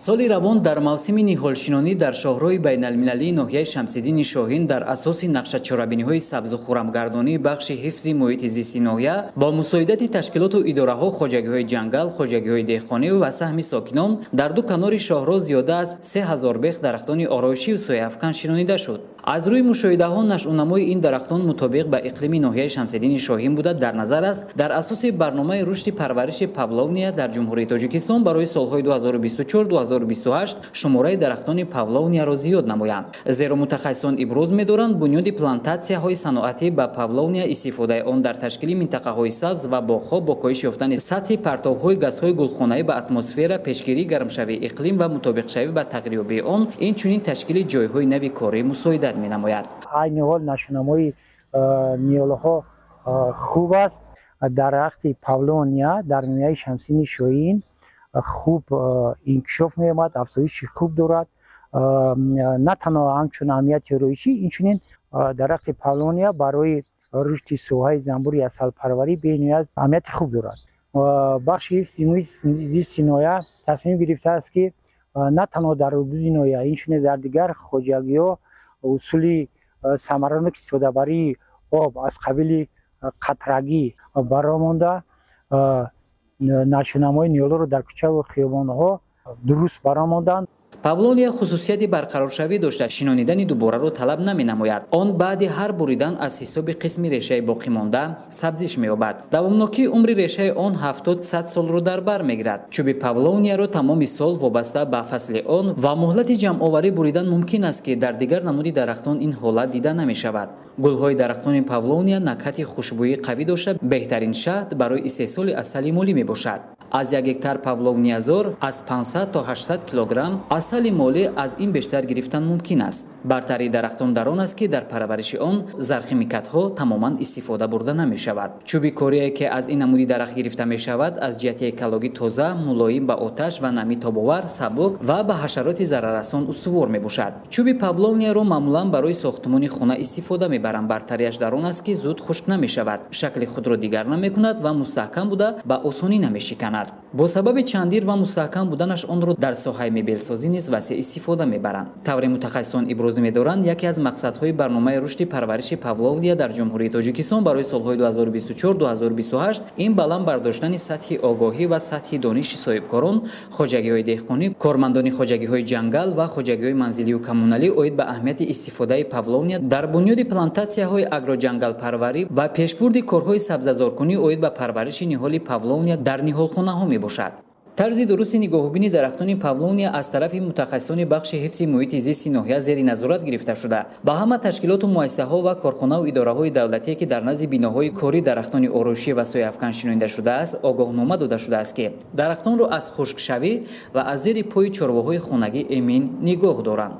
соли равон дар мавсими ниҳолшинонӣ дар шоҳроҳи байналмилалии ноҳияи Шамсиддини Шоҳин дар асоси нақшачорабиниҳои сабзу хӯрамгардонии бахши ҳифзи муҳити зисти ноҳия бо мусоидати ташкилоту идораҳо, хоҷагиҳои ҷангал, хоҷагиҳои деҳқонӣ ва саҳми сокинон дар ду канори шоҳро зиёда аз 3000 бех дарахтони ороишиву сояафкан шинонида шуд. аз рӯи мушоҳидаҳо нашъунамои ин дарахтон мутобиқ ба иқлими ноҳияи Шамсиддини Шоҳин буда дар назар аст. дар асоси барномаи рушди парвариши павловния дар ҷумҳурии Тоҷикистон барои солҳои 2024-2028 шумораи дарахтони павловнияро зиёд намоянд. зеро мутахассисон иброз медоранд бунёди плантатсияҳои саноатӣ ба павловния истифодаи он дар ташкили минтақаҳои сабз ва боғҳо бо коҳиш ёфтани сатҳи партовҳои газҳои гулхонаӣ ба атмосфера, пешгирии гармшавии иқлим ва мутобиқшавӣ ба тағйирёбии он, инчунин ташкили ҷойҳои нави корӣ мусоидат менамояд. айни ҳол нашунамои ниёлаҳо хуб аст. дарахти павлония дар ноҳияи Шамсиддини Шоҳин хуб инкишоф меомад, афзоиши хуб дорад. на танҳо ҳамчун аҳамияти ороишӣ, инчунин дарахти павлония барои рушди соҳаи занбури асалпарварӣ бениҳоят аҳамияти хуб дорад. бахши ҳифзи муҳити зисти ноҳия тасмим гирифтааст ки на танҳо дар ҳудуди ноҳия, инчунин дар дигар хоҷагиҳо усули самаранок истифодабарии об аз қабили қатрагӣ баромонда нашунамои ниёларо дар кӯчаву хиёбонҳо дуруст баромонданд. павлония хусусияти барқароршавӣ дошта шинонидани дубораро талаб наменамояд. он баъди ҳар буридан аз ҳисоби қисми решаи боқимонда сабзиш меёбад. давомнокии умри решаи он 70-100 солро дар бар мегирад. чӯби павлонияро тамоми сол вобаста ба фасли он ва муҳлати ҷамъоварӣ буридан мумкин аст ки дар дигар намуди дарахтон ин ҳолат дида намешавад. гулҳои дарахтони павлония накати хушбӯии қавӣ дошта беҳтарин шаҳд барои истеҳсоли асали молӣ мебошад. аз 1 гектар павловниязор аз 500 то 800 килограмм асали молӣ аз ин бештар гирифтан мумкин аст. бартарии дарахтон дар он аст ки дар парвариши он зархимикатҳо тамоман истифода бурда намешавад. чӯби корие ки аз ин намуди дарахт гирифта мешавад аз ҷиҳати экологӣ тоза, мулоим ба оташ ва намӣ тобовар, сабук ва ба ҳашароти зараррасон устувор мебошад. чӯби павловнияро маъмулан барои сохтмони хона истифода мебаранд. бартариаш дар он аст ки зуд хушк намешавад, шакли худро дигар намекунад ва мустаҳкам буда ба осонӣ намешиканад. бо сабаби чандир ва мустаҳкам буданаш онро дар соҳаи мебелсозӣ низ васеъ истифода мебаранд. тавре мутахассисон иброз медоранд яке аз мақсадҳои барномаи рушди парвариши павловния дар ҷумҳурии Тоҷикистон барои солҳои 2024-2028 ин баланд бардоштани сатҳи огоҳӣ ва сатҳи дониши соҳибкорон, хоҷагиҳои деҳқонӣ, кормандони хоҷагиҳои ҷангал ва хоҷагиҳои манзилию коммуналӣ оид ба аҳамияти истифодаи павловния дар бунёди плантатсияҳои агроҷангалпарварӣ ва пешбурди корҳои сабзазоркунӣ оид ба парвариши ниҳоли павловния дар ниҳолхонаҳо мебошад. тарзи дурусти нигоҳубини дарахтони павлония аз тарафи мутахассисони бахши ҳифзи муҳити зисти ноҳия зери назорат гирифта шуда ба ҳама ташкилоту муассисаҳо ва корхонаву идораҳои давлатие ки дар назди биноҳои кори дарахтони ороишӣ ва сояафкан шинонида шудааст огоҳнома дода шудааст ки дарахтонро аз хушкшавӣ ва аз зери пои чорвоҳои хонагӣ эмин нигоҳ доранд.